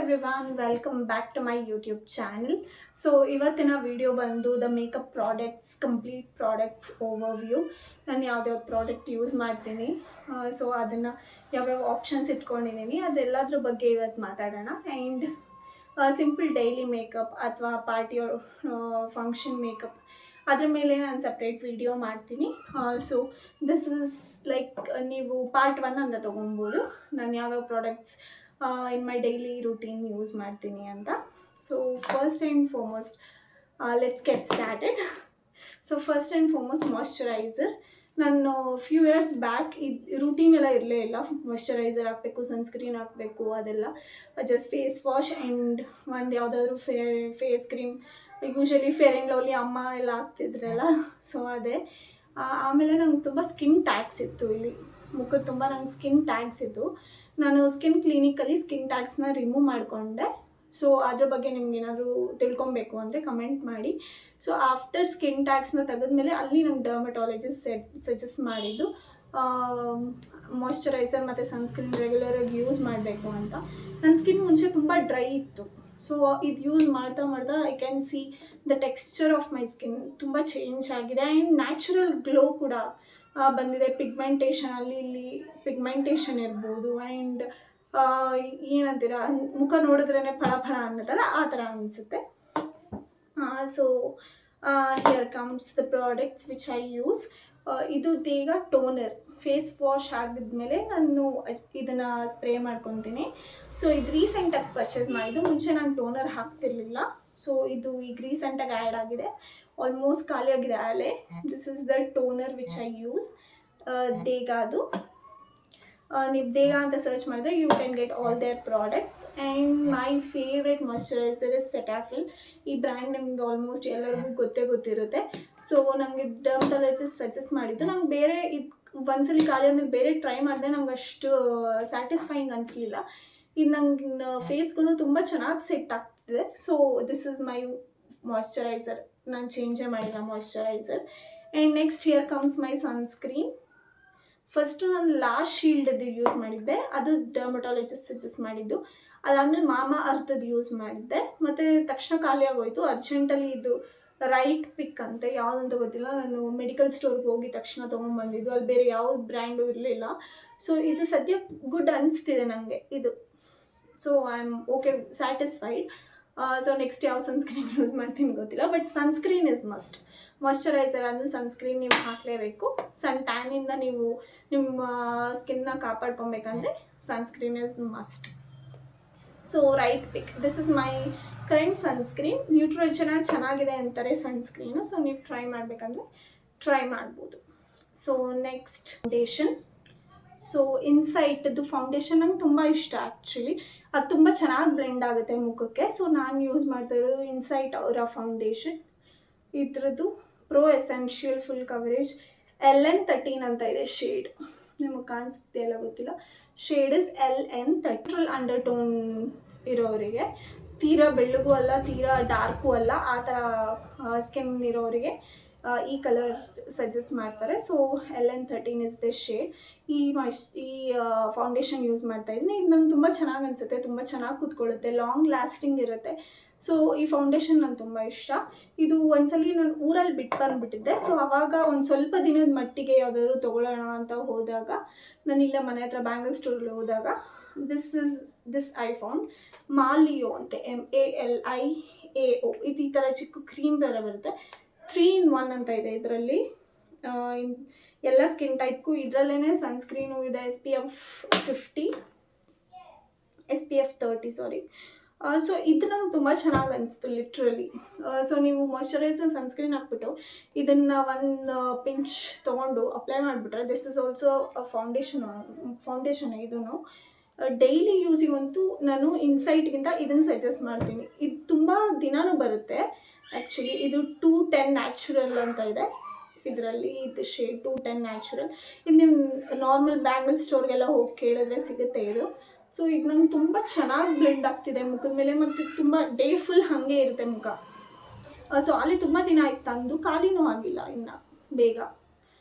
everyone, welcome back to my YouTube channel. So ಇವತ್ತಿನ video ಬಂದು the makeup products complete products overview. ನಾನು ಯಾವ್ಯಾವ product use ಮಾಡ್ತೀನಿ, so ಅದನ್ನು ಯಾವ್ಯಾವ ಆಪ್ಷನ್ಸ್ ಇಟ್ಕೊಂಡಿದ್ದೀನಿ ಅದೆಲ್ಲದ್ರ ಬಗ್ಗೆ ಇವತ್ತು ಮಾತಾಡೋಣ. ಆ್ಯಂಡ್ ಸಿಂಪಲ್ ಡೈಲಿ ಮೇಕಪ್ ಅಥವಾ ಪಾರ್ಟಿ ಫಂಕ್ಷನ್ ಮೇಕಪ್ ಅದ್ರ ಮೇಲೆ ನಾನು ಸಪ್ರೇಟ್ ವಿಡಿಯೋ ಮಾಡ್ತೀನಿ. ಸೊ ದಿಸ್ ಇಸ್ ಲೈಕ್ ನೀವು ಪಾರ್ಟ್ 1 ಅಂತ ತೊಗೊಬೋದು, ನಾನು ಯಾವ್ಯಾವ products in my daily routine use ಮಾಡ್ತೀನಿ ಅಂತ. So first and foremost let's get started. So first and foremost moisturiser. ನಾನು ಫ್ಯೂ ಇಯರ್ಸ್ ಬ್ಯಾಕ್ ಇದು ರೂಟೀನ್ ಎಲ್ಲ ಇರಲೇ ಇಲ್ಲ. ಮಾಯ್ಶ್ಚರೈಸರ್ ಹಾಕಬೇಕು, ಸನ್ಸ್ಕ್ರೀನ್ ಹಾಕಬೇಕು, ಅದೆಲ್ಲ ಜಸ್ಟ್ ಫೇಸ್ ವಾಶ್ ಆ್ಯಂಡ್ ಒಂದು ಯಾವುದಾದ್ರು face cream. Usually Fair and Lovely ಅಮ್ಮ ಎಲ್ಲ ಹಾಕ್ತಿದ್ರಲ್ಲ, ಸೊ ಅದೇ. ಆಮೇಲೆ ನಂಗೆ ತುಂಬ ಸ್ಕಿನ್ ಟ್ಯಾಗ್ಸ್ ಇತ್ತು, ಇಲ್ಲಿ ಮುಖದ ತುಂಬ ನಂಗೆ ಸ್ಕಿನ್ ಟ್ಯಾಗ್ಸ್ ಇತ್ತು. ನಾನು ಸ್ಕಿನ್ ಕ್ಲಿನಿಕಲ್ಲಿ ಸ್ಕಿನ್ ಟ್ಯಾಗ್ಸ್ನ ರಿಮೂವ್ ಮಾಡಿಕೊಂಡೆ. ಸೊ ಅದ್ರ ಬಗ್ಗೆ ನಿಮ್ಗೆ ಏನಾದರೂ ತಿಳ್ಕೊಬೇಕು ಅಂದರೆ ಕಮೆಂಟ್ ಮಾಡಿ. ಸೊ ಆಫ್ಟರ್ ಸ್ಕಿನ್ ಟ್ಯಾಗ್ಸ್ನ ತೆಗೆದ್ಮೇಲೆ ಅಲ್ಲಿ ನಂಗೆ ಡರ್ಮಟಾಲಜಿಸ್ಟ್ ಸಜೆಸ್ಟ್ ಮಾಡಿದ್ದು ಮಾಯ್ಶ್ಚರೈಸರ್ ಮತ್ತು ಸನ್ಸ್ಕ್ರೀನ್ ರೆಗ್ಯುಲರಾಗಿ ಯೂಸ್ ಮಾಡಬೇಕು ಅಂತ. ನನ್ನ ಸ್ಕಿನ್ ಮುಂಚೆ ತುಂಬ ಡ್ರೈ ಇತ್ತು. ಸೊ ಇದು ಯೂಸ್ ಮಾಡ್ತಾ I can see the texture of my skin ತುಂಬ ಚೇಂಜ್ ಆಗಿದೆ ಆ್ಯಂಡ್ ನ್ಯಾಚುರಲ್ ಗ್ಲೋ ಕೂಡ ಬಂದಿದೆ. ಪಿಗ್ಮೆಂಟೇಷನಲ್ಲಿ ಇಲ್ಲಿ ಪಿಗ್ಮೆಂಟೇಷನ್ ಇರ್ಬೋದು ಆ್ಯಂಡ್ ಏನಂತೀರ, ಮುಖ ನೋಡಿದ್ರೇ ಫಳ ಅನ್ನೋದಲ್ಲ, ಆ ಥರ ಅನಿಸುತ್ತೆ. So here comes the products which I use. ಇದು ಬೇಗ ಟೋನರ್. ಫೇಸ್ ವಾಶ್ ಆಗಿದ್ಮೇಲೆ ನಾನು ಇದನ್ನು ಸ್ಪ್ರೇ ಮಾಡ್ಕೊತೀನಿ. ಸೊ ಇದು ರೀಸೆಂಟಾಗಿ ಪರ್ಚೇಸ್ ಮಾಡಿದ್ದು, ಮುಂಚೆ ನಾನು ಟೋನರ್ ಹಾಕ್ತಿರ್ಲಿಲ್ಲ. ಸೊ ಇದು ಈಗ ರೀಸೆಂಟಾಗಿ ಆ್ಯಡ್ ಆಗಿದೆ, ಆಲ್ಮೋಸ್ಟ್ ಖಾಲಿಯಾಗಿದೆ ಆಲೆ. This is the toner which I use. ದೇಗಾದು. ನೀವು ದೇಗ ಅಂತ ಸರ್ಚ್ ಮಾಡಿದ್ರೆ you can get all their products. And my favourite moisturiser is Cetaphil. ಈ ಬ್ರ್ಯಾಂಡ್ ನಿಮ್ಗೆ ಆಲ್ಮೋಸ್ಟ್ ಎಲ್ಲರಿಗೂ ಗೊತ್ತಿರುತ್ತೆ. ಸೊ ನನಗೆ ಡರ್ಮಟಾಲಜಿಸ್ಟ್ ಸಜೆಸ್ಟ್ ಮಾಡಿದ್ದು. ನಂಗೆ ಬೇರೆ ಇದು ಒಂದ್ಸಲಿ ಖಾಲಿ ಆದಮೇಲೆ ಬೇರೆ ಟ್ರೈ ಮಾಡಿದೆ, ನಂಗೆ ಅಷ್ಟು ಸ್ಯಾಟಿಸ್ಫೈಯಿಂಗ್ ಅನಿಸ್ಲಿಲ್ಲ. ಇದು ನಂಗೆ ಫೇಸ್ಗೂ ತುಂಬ ಚೆನ್ನಾಗಿ ಸೆಟ್ ಆಗ್ತಿದೆ. So this is my moisturiser. ನಾನು ಚೇಂಜೇ ಮಾಡಿಲ್ಲ moisturiser. And next here comes my sunscreen. First ನಾನು ಲಾಸ್ಟ್ ಶೀಲ್ಡದ್ದು ಯೂಸ್ ಮಾಡಿದ್ದೆ, ಅದು ಡರ್ಮಟಾಲಜಿಸ್ಟ್ ಸಜೆಸ್ಟ್ ಮಾಡಿದ್ದು. ಅದಾದಮೇಲೆ ಮಾಮಾ ಅರ್ಥದ್ದು ಯೂಸ್ ಮಾಡಿದ್ದೆ, ಮತ್ತು ತಕ್ಷಣ ಖಾಲಿ ಆಗೋಯ್ತು. ಅರ್ಜೆಂಟಲ್ಲಿ ಇದು ರೈಟ್ ಪಿಕ್ ಅಂತ ಯಾವುದಂತ ಗೊತ್ತಿಲ್ಲ, ನಾನು ಮೆಡಿಕಲ್ ಸ್ಟೋರ್ಗೆ ಹೋಗಿ ತಕ್ಷಣ ತೊಗೊಂಡ್ಬಂದಿದ್ದು. ಅಲ್ಲಿ ಬೇರೆ ಯಾವ ಬ್ರ್ಯಾಂಡು ಇರಲಿಲ್ಲ. ಸೊ ಇದು ಸದ್ಯ ಗುಡ್ ಅನಿಸ್ತಿದೆ ನನಗೆ ಇದು. So I am okay, satisfied. So next ಯಾವ ಸನ್ಸ್ಕ್ರೀನ್ ಯೂಸ್ ಮಾಡ್ತೀನಿ ಗೊತ್ತಿಲ್ಲ, but sunscreen is must. Moisturiser ಆದಮೇಲೆ ಸನ್ಸ್ಕ್ರೀನ್ ನೀವು ಹಾಕಲೇಬೇಕು. ಸನ್ ಟ್ಯಾನಿಂದ ನೀವು ನಿಮ್ಮ ಸ್ಕಿನ್ನ ಕಾಪಾಡ್ಕೊಬೇಕಂದ್ರೆ sunscreen is must. So right pick. This is my current sunscreen. Nutrition ಚೆನ್ನಾಗಿದೆ ಅಂತಾರೆ ಸನ್ಸ್ಕ್ರೀನು. ಸೊ ನೀವು ಟ್ರೈ ಮಾಡಬೇಕಂದ್ರೆ ಟ್ರೈ ಮಾಡ್ಬೋದು. So next foundation. ಸೊ ಇನ್ಸೈಟ್ದು ಫೌಂಡೇಶನ್ ನಂಗೆ ತುಂಬ ಇಷ್ಟ ಆ್ಯಕ್ಚುಲಿ. ಅದು ತುಂಬ ಚೆನ್ನಾಗಿ ಬ್ಲೆಂಡ್ ಆಗುತ್ತೆ ಮುಖಕ್ಕೆ. ಸೊ ನಾನು ಯೂಸ್ ಮಾಡ್ತಾ ಇರೋದು ಇನ್ಸೈಟ್ ಅವರ ಫೌಂಡೇಶನ್. ಇದ್ರದ್ದು pro essential full coverage LN13 ಅಂತ ಇದೆ ಶೇಡ್. ನಿಮಗೆ ಕಾಣಿಸುತ್ತೆ ಎಲ್ಲ ಗೊತ್ತಿಲ್ಲ. Shade is LN13. Under tone ಇರೋರಿಗೆ, ತೀರಾ ಬೆಳ್ಳಗೂ ಅಲ್ಲ ತೀರಾ ಡಾರ್ಕು ಅಲ್ಲ, ಆ ಥರ ಸ್ಕಿನ್ ಇರೋರಿಗೆ ಈ ಕಲರ್ ಸಜೆಸ್ಟ್ ಮಾಡ್ತಾರೆ. So LN13 is the shade. ಈ ಫೌಂಡೇಶನ್ ಯೂಸ್ ಮಾಡ್ತಾ ಇದ್ದೀನಿ. ಇದು ನಂಗೆ ತುಂಬ ಚೆನ್ನಾಗಿ ಅನಿಸುತ್ತೆ, ತುಂಬ ಚೆನ್ನಾಗಿ ಕೂತ್ಕೊಳ್ಳುತ್ತೆ, ಲಾಂಗ್ ಲಾಸ್ಟಿಂಗ್ ಇರುತ್ತೆ. ಸೊ ಈ ಫೌಂಡೇಶನ್ ನಂಗೆ ತುಂಬ ಇಷ್ಟ. ಇದು ಒಂದ್ಸಲಿ ನಾನು ಊರಲ್ಲಿ ಬಿಟ್ಟು ಬಂದುಬಿಟ್ಟಿದ್ದೆ. ಸೊ ಆವಾಗ ಒಂದು ಸ್ವಲ್ಪ ದಿನದ ಮಟ್ಟಿಗೆ ಯಾವುದಾದ್ರು ತೊಗೊಳ್ಳೋಣ ಅಂತ ಹೋದಾಗ, ನಾನಿಲ್ಲ ಮನೆ ಹತ್ರ ಬ್ಯಾಂಗಲ್ ಸ್ಟೋರಲ್ಲಿ ಹೋದಾಗ ದಿಸ್ ಐ ಫೌಂಡ್. ಮಾಲಿಯೋ ಅಂತೆ, MALIAO. ಇದು ಈ ಥರ ಚಿಕ್ಕ ಕ್ರೀಮ್ ಥರ ಬರುತ್ತೆ. 3 in 1 ಅಂತ ಇದೆ ಇದರಲ್ಲಿ. ಎಲ್ಲ ಸ್ಕಿನ್ ಟೈಪ್ಗೂ ಇದರಲ್ಲೇ ಸನ್ಸ್ಕ್ರೀನು ಇದೆ. SPF 30 ಸಾರಿ. ಸೊ ಇದು ನಂಗೆ ತುಂಬ ಚೆನ್ನಾಗಿ ಅನಿಸ್ತು ಲಿಟ್ರಲಿ. ಸೊ ನೀವು ಮಾಯ್ಶ್ಚರೈಸರ್ ಸನ್ಸ್ಕ್ರೀನ್ ಹಾಕ್ಬಿಟ್ಟು ಇದನ್ನು ಒಂದು ಪಿಂಚ್ ತೊಗೊಂಡು ಅಪ್ಲೈ ಮಾಡಿಬಿಟ್ರೆ, ದಿಸ್ ಇಸ್ ಆಲ್ಸೋ ಫೌಂಡೇಶನ್ ಇದೂ ಡೈಲಿ ಯೂಸಿಗಂತೂ ನಾನು ಇನ್ಸೈಟ್ಗಿಂತ ಇದನ್ನು ಸಜೆಸ್ಟ್ ಮಾಡ್ತೀನಿ. ಇದು ತುಂಬ ದಿನಾನೂ ಬರುತ್ತೆ ಆ್ಯಕ್ಚುಲಿ. ಇದು 210 ನ್ಯಾಚುರಲ್ ಅಂತ ಇದೆ ಇದರಲ್ಲಿ. ಇದು ಶೇಡ್ 210 ನ್ಯಾಚುರಲ್. ಇದು ನೀವು ನಾರ್ಮಲ್ ಬ್ಯಾಂಗಲ್ ಸ್ಟೋರ್ಗೆಲ್ಲ ಹೋಗಿ ಕೇಳಿದ್ರೆ ಸಿಗುತ್ತೆ ಇದು. ಸೊ ಇದು ನಂಗೆ ತುಂಬ ಚೆನ್ನಾಗಿ ಬ್ಲೆಂಡ್ ಆಗ್ತಿದೆ ಮುಖದ ಮೇಲೆ, ಮತ್ತು ತುಂಬ ಡೇ ಫುಲ್ ಹಾಗೆ ಇರುತ್ತೆ ಮುಖ. ಸೊ ಅಲ್ಲಿ ತುಂಬ ದಿನ ಆಯ್ತು ತಂದು, ಖಾಲಿನೂ ಆಗಿಲ್ಲ ಇನ್ನು ಬೇಗ.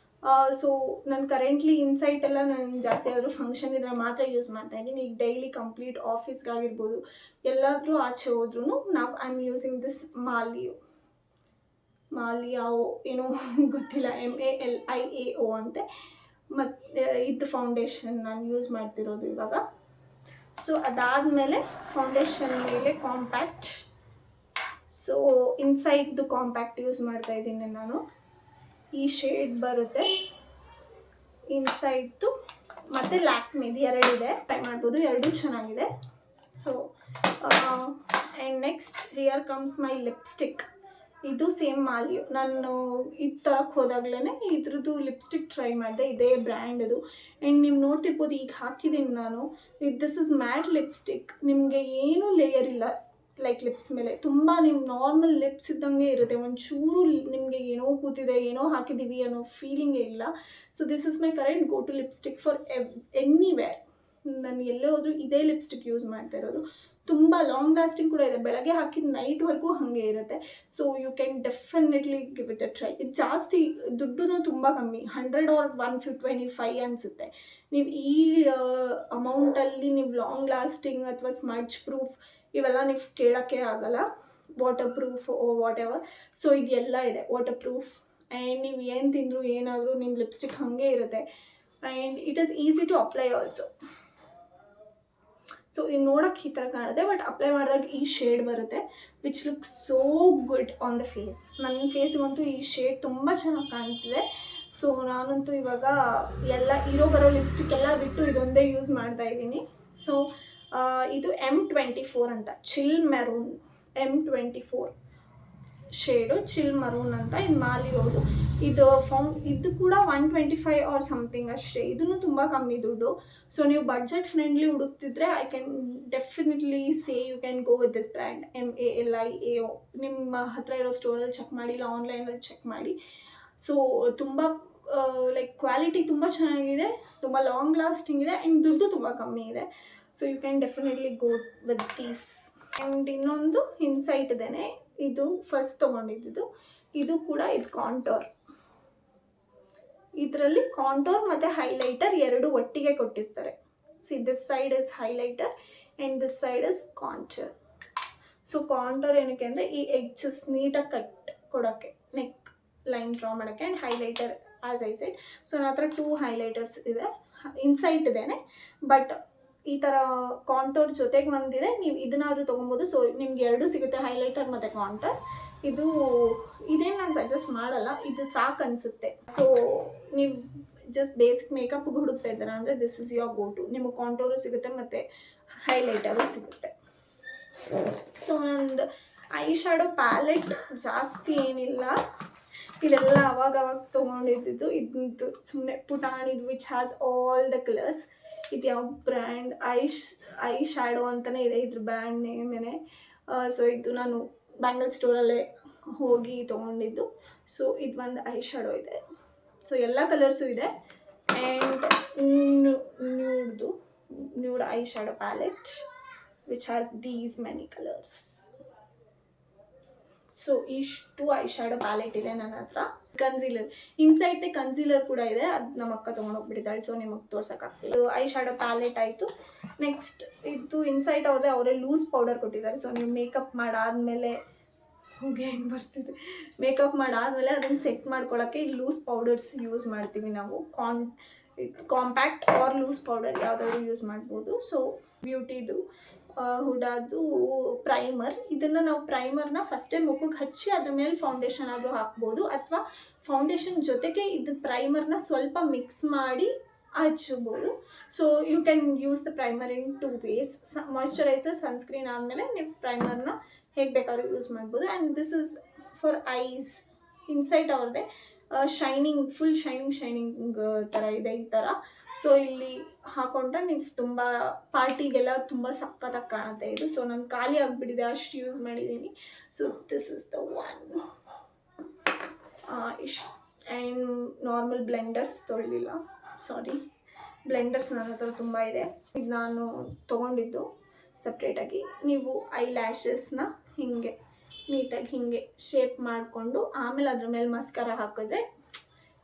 ಸೊ ನಾನು ಕರೆಂಟ್ಲಿ ಇನ್ಸೈಟ್ ಎಲ್ಲ ನಾನು ಜಾಸ್ತಿ ಆದರೂ ಫಂಕ್ಷನ್ ಇದ್ರೆ ಮಾತ್ರ ಯೂಸ್ ಮಾಡ್ತಾ ಇದ್ದೀನಿ. ಈಗ ಡೈಲಿ ಕಂಪ್ಲೀಟ್ ಆಫೀಸ್ಗಾಗಿರ್ಬೋದು ಎಲ್ಲಾದರೂ ಆಚೆ ಹೋದ್ರೂ ನಾವು ಐ ಆಮ್ ಯೂಸಿಂಗ್ ದಿಸ್ ಮಾಲಿಯಾओ ಏನೋ ಗೊತ್ತಿಲ್ಲ, MALIAO ಅಂತೆ. ಮತ್ತು ಇದು ಫೌಂಡೇಶನ್ ನಾನು ಯೂಸ್ ಮಾಡ್ತಿರೋದು ಇವಾಗ. ಸೊ ಅದಾದಮೇಲೆ ಫೌಂಡೇಶನ್ ಮೇಲೆ ಕಾಂಪ್ಯಾಕ್ಟ್. ಸೊ ಇನ್ಸೈಡ್ದು ಕಾಂಪ್ಯಾಕ್ಟ್ ಯೂಸ್ ಮಾಡ್ತಾ ಇದ್ದೀನಿ ನಾನು. ಈ ಶೇಡ್ ಬರುತ್ತೆ ಇನ್ಸೈಡ್ದು, ಮತ್ತು ಲ್ಯಾಕ್ಮಿದು ಎರಡಿದೆ, ಟ್ರೈ ಮಾಡ್ಬೋದು, ಎರಡೂ ಚೆನ್ನಾಗಿದೆ. So and next here comes my lipstick. ಇದು ಸೇಮ್ ಮಾಲಿಯೋ. ನಾನು ಇದು ತರಕ್ಕೆ ಹೋದಾಗ್ಲೇ ಇದ್ರದ್ದು ಲಿಪ್ಸ್ಟಿಕ್ ಟ್ರೈ ಮಾಡಿದೆ, ಇದೇ ಬ್ರ್ಯಾಂಡದು. ಆ್ಯಂಡ್ ನೀವು ನೋಡ್ತಿರ್ಬೋದು ಈಗ ಹಾಕಿದ್ದೀನಿ ನಾನು. This is mat lipstick. ನಿಮಗೆ ಏನೂ ಲೇಯರ್ ಇಲ್ಲ ಲೈಕ್ ಲಿಪ್ಸ್ ಮೇಲೆ, ತುಂಬ ನಿಮ್ಮ ನಾರ್ಮಲ್ ಲಿಪ್ಸ್ ಇದ್ದಂಗೆ ಇರುತ್ತೆ. ಒಂಚೂರು ನಿಮಗೆ ಏನೋ ಕೂತಿದೆ, ಏನೋ ಹಾಕಿದ್ದೀವಿ ಅನ್ನೋ ಫೀಲಿಂಗೇ ಇಲ್ಲ. So this is my current go to lipstick for anywhere. ನಾನು ಎಲ್ಲೇ ಹೋದರೂ ಇದೇ ಲಿಪ್ಸ್ಟಿಕ್ ಯೂಸ್ ಮಾಡ್ತಾ ಇರೋದು. ತುಂಬ ಲಾಂಗ್ ಲಾಸ್ಟಿಂಗ್ ಕೂಡ ಇದೆ, ಬೆಳಗ್ಗೆ ಹಾಕಿದ ನೈಟ್ವರೆಗೂ ಹಾಗೆ ಇರುತ್ತೆ. So you can definitely give it a try. ಇದು ಜಾಸ್ತಿ ದುಡ್ಡು ತುಂಬ ಕಮ್ಮಿ, 100 or 125 ಅನಿಸುತ್ತೆ. ನೀವು ಈ ಅಮೌಂಟಲ್ಲಿ ನೀವು ಲಾಂಗ್ ಲಾಸ್ಟಿಂಗ್ ಅಥವಾ ಸ್ಮಡ್ಜ್ ಪ್ರೂಫ್ ಇವೆಲ್ಲ ನೀವು ಕೇಳೋಕ್ಕೆ ಆಗಲ್ಲ. Water proof what ever. So ಇದೆಲ್ಲ ಇದೆ ವಾಟರ್ ಪ್ರೂಫ್. ಆ್ಯಂಡ್ ನೀವು ಏನು ತಿಂದರೂ ಏನಾದರೂ ನಿಮ್ಮ ಲಿಪ್ಸ್ಟಿಕ್ ಹಾಗೆ ಇರುತ್ತೆ. And it is easy to apply also. So ಇದು ನೋಡೋಕ್ಕೆ ಈ ಥರ ಕಾಣುತ್ತೆ, ಬಟ್ ಅಪ್ಲೈ ಮಾಡಿದಾಗ ಈ ಶೇಡ್ ಬರುತ್ತೆ which look so good on the face. ನನ್ನ ಫೇಸ್ಗಂತೂ ಈ ಶೇಡ್ ತುಂಬ ಚೆನ್ನಾಗಿ ಕಾಣ್ತಿದೆ. ಸೊ ನಾನಂತೂ ಇವಾಗ ಎಲ್ಲ ಬರೋ ಲಿಪ್ಸ್ಟಿಕ್ ಎಲ್ಲ ಬಿಟ್ಟು ಇದೊಂದೇ ಯೂಸ್ ಮಾಡ್ತಾ ಇದ್ದೀನಿ. ಸೊ ಇದು M24 ಅಂತ, chill maroon. M24 shade chill maroon ಅಂತ. ಇದು ಮಾಲಿರೋದು. ಇದು ಕೂಡ 125 or ಸಮಥಿಂಗ್ ಅಷ್ಟೇ. ಇದನ್ನು ತುಂಬ ಕಮ್ಮಿ ದುಡ್ಡು. ಸೊ ನೀವು ಬಡ್ಜೆಟ್ ಫ್ರೆಂಡ್ಲಿ ಹುಡುಕ್ತಿದ್ರೆ I can definitely say you can go with this brand MALIAO. ನಿಮ್ಮ ಹತ್ರ ಇರೋ ಸ್ಟೋರಲ್ಲಿ ಚೆಕ್ ಮಾಡಿ, ಇಲ್ಲ ಆನ್ಲೈನಲ್ಲಿ ಚೆಕ್ ಮಾಡಿ. ಸೊ ತುಂಬ ಲೈಕ್ ಕ್ವಾಲಿಟಿ ತುಂಬ ಚೆನ್ನಾಗಿದೆ, ತುಂಬ ಲಾಂಗ್ ಲಾಸ್ಟಿಂಗ್ ಇದೆ, ಆ್ಯಂಡ್ ದುಡ್ಡು ತುಂಬ ಕಮ್ಮಿ ಇದೆ. So you can definitely go with these. And ಇನ್ನೊಂದು ಇನ್ಸೈಟ್ ಇದೇನೆ, ಇದು ಫಸ್ಟ್ ತೊಗೊಂಡಿದ್ದು. ಇದು ಕೂಡ ಇದು ಕಾಂಟೋರ್. ಇದರಲ್ಲಿ ಕಾಂಟೋರ್ ಮತ್ತು ಹೈಲೈಟರ್ ಎರಡು ಒಟ್ಟಿಗೆ ಕೊಟ್ಟಿರ್ತಾರೆ. See this side is highlighter and this side is contour. So contour ಏನಕ್ಕೆ ಅಂದರೆ ಈ ಎಡ್ಜಸ್ ನೀಟಾಗಿ ಕಟ್ ಕೊಡೋಕ್ಕೆ, ನೆಕ್ ಲೈನ್ ಡ್ರಾ ಮಾಡೋಕ್ಕೆ. And highlighter as I said. So ನನ್ನ ಹತ್ರ 2 ಹೈಲೈಟರ್ಸ್ ಇದೆ, ಇನ್ಸೈಟ್ ಇದೇನೆ. ಬಟ್ ಈ ಥರ ಕಾಂಟೋರ್ ಜೊತೆಗೆ ಒಂದಿದೆ, ನೀವು ಇದನ್ನಾದರೂ ತೊಗೊಬೋದು. ಸೊ ನಿಮ್ಗೆ ಎರಡೂ ಸಿಗುತ್ತೆ, ಹೈಲೈಟರ್ ಮತ್ತು ಕಾಂಟೋರ್. ಇದೇನು ನಾನು ಸಜೆಸ್ಟ್ ಮಾಡಲ್ಲ, ಇದು ಸಾಕು ಅನಿಸುತ್ತೆ. ಸೊ ನೀವು ಜಸ್ಟ್ ಬೇಸಿಕ್ ಮೇಕಪ್ಗೆ ಹುಡುಕ್ತಾ ಇದ್ದೀರಾ ಅಂದರೆ this is your go to. ನಿಮಗೆ ಕಾಂಟೋರು ಸಿಗುತ್ತೆ ಮತ್ತು ಹೈಲೈಟರು ಸಿಗುತ್ತೆ. ಸೊ ನಂದು ಐ ಶ್ಯಾಡೋ ಪ್ಯಾಲೆಟ್ ಜಾಸ್ತಿ ಏನಿಲ್ಲ, ಇದೆಲ್ಲ ಅವಾಗ ತೊಗೊಂಡಿದ್ದು. ಇದಂತೂ ಸುಮ್ಮನೆ ಪುಟಾಣಿದು which has all the colours. ಇದು ಯಾವ ಬ್ರ್ಯಾಂಡ್, ಐ ಶ್ಯಾಡೋ ಅಂತಲೇ ಇದೆ ಇದ್ರ ಬ್ರ್ಯಾಂಡ್ ನೇಮೇನೆ. ಸೊ ಇದು ನಾನು ಬ್ಯಾಂಗಲ್ ಸ್ಟೋರಲ್ಲೇ ಹೋಗಿ ತೊಗೊಂಡಿದ್ದು. ಸೊ ಇದು ಒಂದು ಐ ಶ್ಯಾಡೋ ಇದೆ. ಸೊ ಎಲ್ಲ ಕಲರ್ಸು ಇದೆ. And nude I shadow palette which has these many colours. So ಇಷ್ಟು ಐ ಶ್ಯಾಡೋ ಪ್ಯಾಲೆಟ್ ಇದೆ ನನ್ನ ಹತ್ರ. ಕನ್ಸೀಲರ್ ಇನ್ಸೈಡ್ ಕನ್ಸೀಲರ್ ಕೂಡ ಇದೆ, ಅದು ನಮ್ಮ ಅಕ್ಕ ತೊಗೊಂಡೋಗ್ಬಿಟ್ಟಿದ್ದಾಳೆ. ಸೊ ನಿಮಗೆ ತೋರ್ಸೋಕ್ಕಾಗ್ತಿಲ್ಲ. ಐ ಶ್ಯಾಡೋ ಪ್ಯಾಲೆಟ್ ಆಯಿತು. ನೆಕ್ಸ್ಟ್ ಇದು ಇನ್ಸೈಟ್ ಅವ್ರದ್ದೇ, ಅವರೇ ಲೂಸ್ ಪೌಡರ್ ಕೊಟ್ಟಿದ್ದಾರೆ. ಸೊ ನೀವು ಮೇಕಪ್ ಮಾಡಾದಮೇಲೆ ಹೆಂಗೆ ಬರ್ತಿದೆ, ಮೇಕಪ್ ಮಾಡಾದಮೇಲೆ ಅದನ್ನು ಸೆಟ್ ಮಾಡ್ಕೊಳ್ಳೋಕ್ಕೆ ಈ ಲೂಸ್ ಪೌಡರ್ಸ್ ಯೂಸ್ ಮಾಡ್ತೀವಿ ನಾವು. ಕಾಂಪ್ಯಾಕ್ಟ್ ಆರ್ ಲೂಸ್ ಪೌಡರ್ ಯಾವುದಾದ್ರು ಯೂಸ್ ಮಾಡ್ಬೋದು. ಸೊ ಬ್ಯೂಟಿದು ಹುಡಾದು ಪ್ರೈಮರ್. ಇದನ್ನು ನಾವು ಪ್ರೈಮರ್ನ ಫಸ್ಟೇ ಮುಖಕ್ಕೆ ಹಚ್ಚಿ ಅದ್ರ ಮೇಲೆ ಫೌಂಡೇಶನ್ ಆದರೂ ಹಾಕ್ಬೋದು, ಅಥವಾ ಫೌಂಡೇಶನ್ ಜೊತೆಗೆ ಇದು ಪ್ರೈಮರ್ನ ಸ್ವಲ್ಪ ಮಿಕ್ಸ್ ಮಾಡಿ ಹಚ್ಬೋದು. So you can use the primer in 2 ways. Moisturiser, sunscreen ಆದಮೇಲೆ ನೀವು ಪ್ರೈಮರ್ನ ಹೇಗೆ ಬೇಕಾದ್ರೂ ಯೂಸ್ ಮಾಡ್ಬೋದು. And this is for eyes. Insight ಅವ್ರದ್ದೇ ಶೈನಿಂಗ್, ಫುಲ್ ಶೈನಿಂಗ್ ಥರ ಇದೆ ಈ ಥರ. ಸೊ ಇಲ್ಲಿ ಹಾಕೊಂಡ್ರೆ ನೀವು ತುಂಬ ಪಾರ್ಟಿಗೆಲ್ಲ ತುಂಬ ಸಖತ್ತಾಗಿ ಕಾಣುತ್ತೆ ಇದು. ಸೊ ನಾನು ಖಾಲಿ ಆಗಿಬಿಟ್ಟಿದೆ, ಅಷ್ಟು ಯೂಸ್ ಮಾಡಿದ್ದೀನಿ. So this is the one. ಇಷ್ಟು. ಆ್ಯಂಡ್ ನಾರ್ಮಲ್ ಬ್ಲೆಂಡರ್ಸ್ ತೊಗೊಳ್ಳಿಲ್ಲ, ಸಾರಿ. ಬ್ಲೆಂಡರ್ಸ್ ನನ್ನ ಹತ್ರ ತುಂಬ ಇದೆ. ಇದು ನಾನು ತೊಗೊಂಡಿದ್ದು ಸಪ್ರೇಟಾಗಿ. ನೀವು ಐ ಲ್ಯಾಶಸ್ನ ನೀಟಾಗಿ ಹೀಗೆ ಶೇಪ್ ಮಾಡಿಕೊಂಡು ಆಮೇಲೆ ಅದ್ರ ಮೇಲೆ ಮಸ್ಕರ ಹಾಕಿದ್ರೆ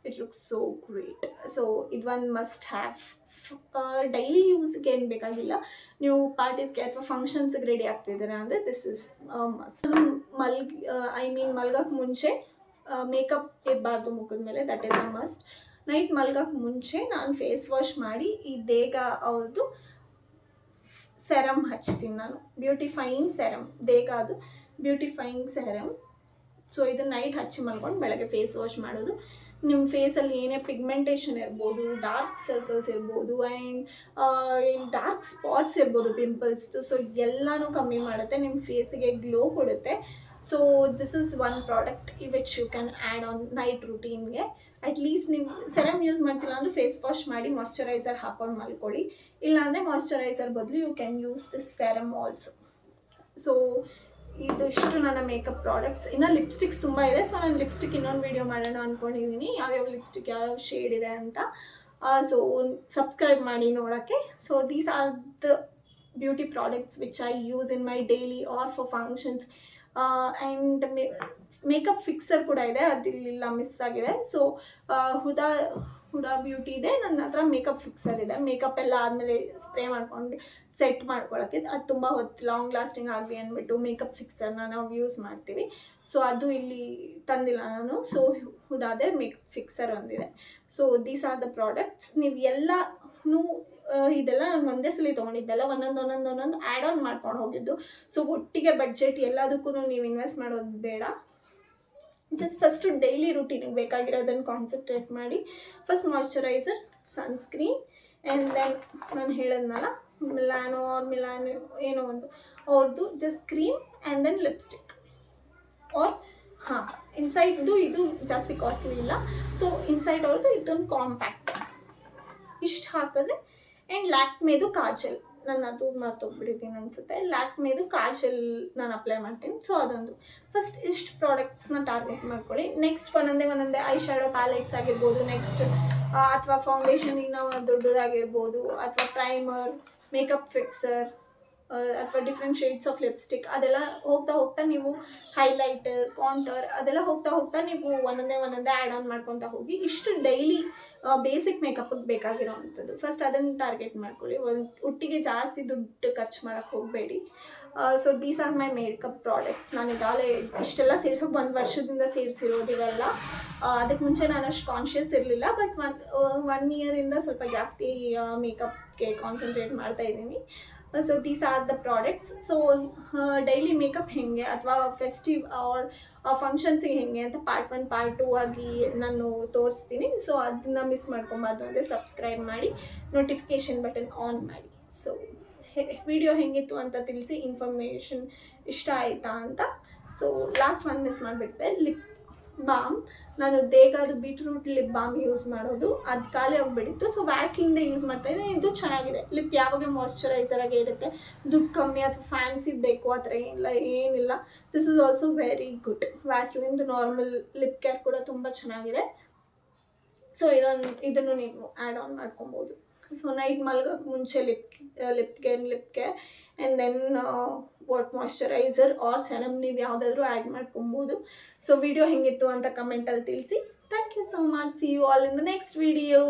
it looks so great. So ಇದು ಒಂದು ಮಸ್ಟ್ ಹ್ಯಾವ್. ಡೈಲಿ ಯೂಸ್ಗೆ ಏನು ಬೇಕಾಗಿಲ್ಲ, ನೀವು ಪಾರ್ಟೀಸ್ಗೆ ಅಥವಾ ಫಂಕ್ಷನ್ಸ್ಗೆ ರೆಡಿ ಆಗ್ತಿದ್ದೀರಾ ಅಂದರೆ ದಿಸ್ ಇಸ್ ಮಸ್ಟ್. ಮಲ್ಗಕ್ಕೆ ಮುಂಚೆ ಮೇಕಪ್ ಇರಬಾರ್ದು ಮುಖದ ಮೇಲೆ, that is a must. Night ಮಲ್ಗಕ್ಕೆ ಮುಂಚೆ ನಾನು ಫೇಸ್ ವಾಶ್ ಮಾಡಿ ಈ ದೇಗ ಅವ್ರದ್ದು ಸೆರಮ್ ಹಚ್ತೀನಿ ನಾನು, ಬ್ಯೂಟಿಫೈಯಿಂಗ್ ಸೆರಮ್, ದೇಗ ಅದು ಬ್ಯೂಟಿಫೈಯಿಂಗ್ ಸೆರಮ್. ಸೊ ಇದನ್ನ ನೈಟ್ ಹಚ್ಚಿ ಮಲ್ಕೊಂಡು ಬೆಳಗ್ಗೆ ಫೇಸ್ ವಾಶ್ ಮಾಡೋದು. ನಿಮ್ಮ ಫೇಸಲ್ಲಿ ಏನೇ ಪಿಗ್ಮೆಂಟೇಷನ್ ಇರ್ಬೋದು, ಡಾರ್ಕ್ ಸರ್ಕಲ್ಸ್ ಇರ್ಬೋದು, ಆ್ಯಂಡ್ ಡಾರ್ಕ್ ಸ್ಪಾಟ್ಸ್ ಇರ್ಬೋದು, ಪಿಂಪಲ್ಸ್ದು, ಸೊ ಎಲ್ಲನೂ ಕಮ್ಮಿ ಮಾಡುತ್ತೆ, ನಿಮ್ಮ ಫೇಸಿಗೆ ಗ್ಲೋ ಕೊಡುತ್ತೆ. So this is one product which you can add on night ರುಟೀನ್ಗೆ. ಅಟ್ಲೀಸ್ಟ್ ನೀವು ಸೆರಮ್ ಯೂಸ್ ಮಾಡ್ತಿಲ್ಲ ಅಂದರೆ ಫೇಸ್ ವಾಶ್ ಮಾಡಿ ಮಾಯ್ಶ್ಚರೈಸರ್ ಹಾಕೊಂಡು ಮಲ್ಕೊಳ್ಳಿ. ಇಲ್ಲಾಂದರೆ ಮಾಯ್ಶ್ಚರೈಸರ್ ಬದಲು you can use this serum also. So ಇದಿಷ್ಟು ನನ್ನ ಮೇಕಪ್ ಪ್ರಾಡಕ್ಟ್ಸ್. ಇನ್ನು ಲಿಪ್ಸ್ಟಿಕ್ಸ್ ತುಂಬ ಇದೆ. ಸೊ ನಾನು ಲಿಪ್ಸ್ಟಿಕ್ ಇನ್ನೊಂದು ವೀಡಿಯೋ ಮಾಡೋಣ ಅಂದ್ಕೊಂಡಿದ್ದೀನಿ, ಯಾವ್ಯಾವ ಲಿಪ್ಸ್ಟಿಕ್ ಯಾವ್ಯಾವ ಶೇಡ್ ಇದೆ ಅಂತ. ಸೊ ಸಬ್ಸ್ಕ್ರೈಬ್ ಮಾಡಿ ನೋಡೋಕ್ಕೆ. So these are the beauty products which I use in my daily or for functions. And makeup fixer ಕೂಡ ಇದೆ, ಅದಿಲ್ಲ ಮಿಸ್ ಆಗಿದೆ. ಸೊ ಹುಡಾ ಬ್ಯೂಟಿ ಇದೆ, ನನ್ನ ಹತ್ರ ಮೇಕಪ್ ಫಿಕ್ಸರ್ ಇದೆ. ಮೇಕಪ್ ಎಲ್ಲ ಆದಮೇಲೆ ಸ್ಪ್ರೇ ಮಾಡ್ಕೊಂಡು ಸೆಟ್ ಮಾಡ್ಕೊಳ್ಳೋಕ್ಕೆ ಅದು ತುಂಬ ಹೊತ್ತು ಲಾಂಗ್ ಲಾಸ್ಟಿಂಗ್ ಆಗಲಿ ಅಂದ್ಬಿಟ್ಟು ಮೇಕಪ್ ಫಿಕ್ಸರ್ನ ನಾವು ಯೂಸ್ ಮಾಡ್ತೀವಿ. ಸೊ ಅದು ಇಲ್ಲಿ ತಂದಿಲ್ಲ ನಾನು. ಸೊ ಹುಡಾದೆ ಮೇಕಪ್ ಫಿಕ್ಸರ್ ಒಂದಿದೆ. So these are the products. ನೀವು ಎಲ್ಲನೂ ಇದೆಲ್ಲ ನಾನು ಒಂದೇ ಸಲ ತೊಗೊಂಡಿದ್ದೆಲ್ಲ, ಒಂದೊಂದು ಆ್ಯಡ್ ಆನ್ ಮಾಡ್ಕೊಂಡು ಹೋಗಿದ್ದು. ಸೊ ಒಟ್ಟಿಗೆ ಬಡ್ಜೆಟ್ ಎಲ್ಲದಕ್ಕೂ ನೀವು ಇನ್ವೆಸ್ಟ್ ಮಾಡೋದು ಬೇಡ. ಜಸ್ಟ್ ಫಸ್ಟು ಡೈಲಿ ರೂಟೀನಿಗೆ ಬೇಕಾಗಿರೋದನ್ನು ಕಾನ್ಸಂಟ್ರೇಟ್ ಮಾಡಿ. First moisturiser, sunscreen, and then ನಾನು ಹೇಳಿದ್ನಲ್ಲ ಮಿಲಾನ್ ಏನೋ ಒಂದು ಅವ್ರದ್ದು just cream and then lipstick. Or ಇನ್ಸೈಡ್ದು ಇದು ಜಾಸ್ತಿ ಕಾಸ್ಟ್ಲಿ ಇಲ್ಲ. ಸೊ ಇನ್ಸೈಡ್ ಅವ್ರದ್ದು ಇದೊಂದು ಕಾಂಪ್ಯಾಕ್ಟ್, ಇಷ್ಟು ಹಾಕಿದ್ರೆ. ಆ್ಯಂಡ್ ಲ್ಯಾಕ್ಮೇದು ಕಾಜಲ್, ನಾನು ಅದು ಮರ್ತೋಗ್ಬಿಟ್ಟಿದ್ದೀನಿ ಅನಿಸುತ್ತೆ. ಲ್ಯಾಕ್ಮೇದು ಕಾಜಲ್ ನಾನು ಅಪ್ಲೈ ಮಾಡ್ತೀನಿ. ಸೊ ಅದೊಂದು ಫಸ್ಟ್ ಇಷ್ಟು ಪ್ರಾಡಕ್ಟ್ಸ್ನ ಟಾರ್ಗೆಟ್ ಮಾಡ್ಕೊಳ್ಳಿ. ನೆಕ್ಸ್ಟ್ ಒಂದೊಂದೇ ಐ ಶ್ಯಾಡೋ ಪ್ಯಾಲೆಟ್ಸ್ ಆಗಿರ್ಬೋದು, ನೆಕ್ಸ್ಟ್ ಅಥವಾ ಫೌಂಡೇಶನಿಗೆ ನಾವು ದೊಡ್ಡದಾಗಿರ್ಬೋದು, ಅಥವಾ ಪ್ರೈಮರ್, ಮೇಕಪ್ ಫಿಕ್ಸರ್, ಅಥವಾ ಡಿಫ್ರೆಂಟ್ ಶೇಡ್ಸ್ ಆಫ್ ಲಿಪ್ಸ್ಟಿಕ್, ಅದೆಲ್ಲ ಹೋಗ್ತಾ ನೀವು ಹೈಲೈಟರ್, ಕಾಂಟರ್, ಅದೆಲ್ಲ ಹೋಗ್ತಾ ನೀವು ಒಂದೊಂದೇ ಆ್ಯಡ್ ಆನ್ ಮಾಡ್ಕೊತಾ ಹೋಗಿ. ಇಷ್ಟು ಡೈಲಿ ಬೇಸಿಕ್ ಮೇಕಪ್ಗೆ ಬೇಕಾಗಿರೋ ಅಂಥದ್ದು. ಫಸ್ಟ್ ಅದನ್ನು ಟಾರ್ಗೆಟ್ ಮಾಡ್ಕೊಳ್ಳಿ. ಒಟ್ಟಿಗೆ ಜಾಸ್ತಿ ದುಡ್ಡು ಖರ್ಚು ಮಾಡೋಕ್ಕೆ ಹೋಗಬೇಡಿ. So these R my makeup products. ನಾನು ಇದಾಗಲೇ ಇಷ್ಟೆಲ್ಲ ಸೇರಿಸೋಕೆ 1 ವರ್ಷದಿಂದ ಸೇರಿಸಿರೋದು ಇವೆಲ್ಲ. ಅದಕ್ಕೆ ಮುಂಚೆ ನಾನು ಅಷ್ಟು ಕಾನ್ಷಿಯಸ್ ಇರಲಿಲ್ಲ, ಬಟ್ 1 ಇಯರಿಂದ ಸ್ವಲ್ಪ ಜಾಸ್ತಿ ಮೇಕಪ್ಗೆ ಕಾನ್ಸಂಟ್ರೇಟ್ ಮಾಡ್ತಾ ಇದ್ದೀನಿ. So these are the products. So daily makeup ಹೇಗೆ ಅಥವಾ ಫೆಸ್ಟಿವ್ ಆರ್ ಫಂಕ್ಷನ್ಸಿಗೆ ಹೇಗೆ ಅಂತ ಪಾರ್ಟ್ 1 ಪಾರ್ಟ್ 2 ಆಗಿ ನಾನು ತೋರಿಸ್ತೀನಿ. ಸೊ ಅದನ್ನ ಮಿಸ್ ಮಾಡ್ಕೊಬಾರ್ದು ಅಂದರೆ ಸಬ್ಸ್ಕ್ರೈಬ್ ಮಾಡಿ, ನೋಟಿಫಿಕೇಷನ್ ಬಟನ್ ಆನ್ ಮಾಡಿ. ಸೊ ವಿಡಿಯೋ ಹೇಗಿತ್ತು ಅಂತ ತಿಳಿಸಿ, ಇನ್ಫಾರ್ಮೇಷನ್ ಇಷ್ಟ ಆಯಿತಾ ಅಂತ. ಸೊ ಲಾಸ್ಟ್ ಒನ್ ಮಿಸ್ ಮಾಡಿಬಿಡ್ತೆ, ಲಿಪ್ ಬಾಮ್. ನಾನು ದೇಗಾದು ಬೀಟ್ರೂಟ್ ಲಿಪ್ ಬಾಮ್ ಯೂಸ್ ಮಾಡೋದು, ಅದು ಖಾಲಿ ಆಗಿಬಿಟ್ಟಿತ್ತು. ಸೊ ವ್ಯಾಸ್ಲಿನ್ದೇ ಯೂಸ್ ಮಾಡ್ತಾಯಿದ್ದೀನಿ. ಇದು ಚೆನ್ನಾಗಿದೆ. ಲಿಪ್ ಯಾವಾಗಲೂ ಮಾಯ್ಶ್ಚರೈಸರ್ ಆಗೇ ಇರುತ್ತೆ. ದುಡ್ಡು ಕಮ್ಮಿ ಅಥವಾ ಫ್ಯಾನ್ಸಿ ಬೇಕು ಆ ಥರ ಏನಿಲ್ಲ. This is also very good. ವ್ಯಾಸ್ಲಿನ್ದು ನಾರ್ಮಲ್ ಲಿಪ್ ಕೇರ್ ಕೂಡ ತುಂಬ ಚೆನ್ನಾಗಿದೆ. ಸೊ ಇದನ್ನು ನೀವು ಆ್ಯಡ್ ಆನ್ ಮಾಡ್ಕೊಬೋದು. ಸೊ ನೈಟ್ ಮಲ್ಗೋಕ್ಕೆ ಮುಂಚೆ lip care and then moisturiser or serum ನೀವು ಯಾವುದಾದ್ರೂ ಆ್ಯಡ್ ಮಾಡ್ಕೊಬೋದು. ಸೊ ವಿಡಿಯೋ ಹೇಗಿತ್ತು ಅಂತ ಕಮೆಂಟಲ್ಲಿ ತಿಳಿಸಿ. Thank you so much. See you all in the next video.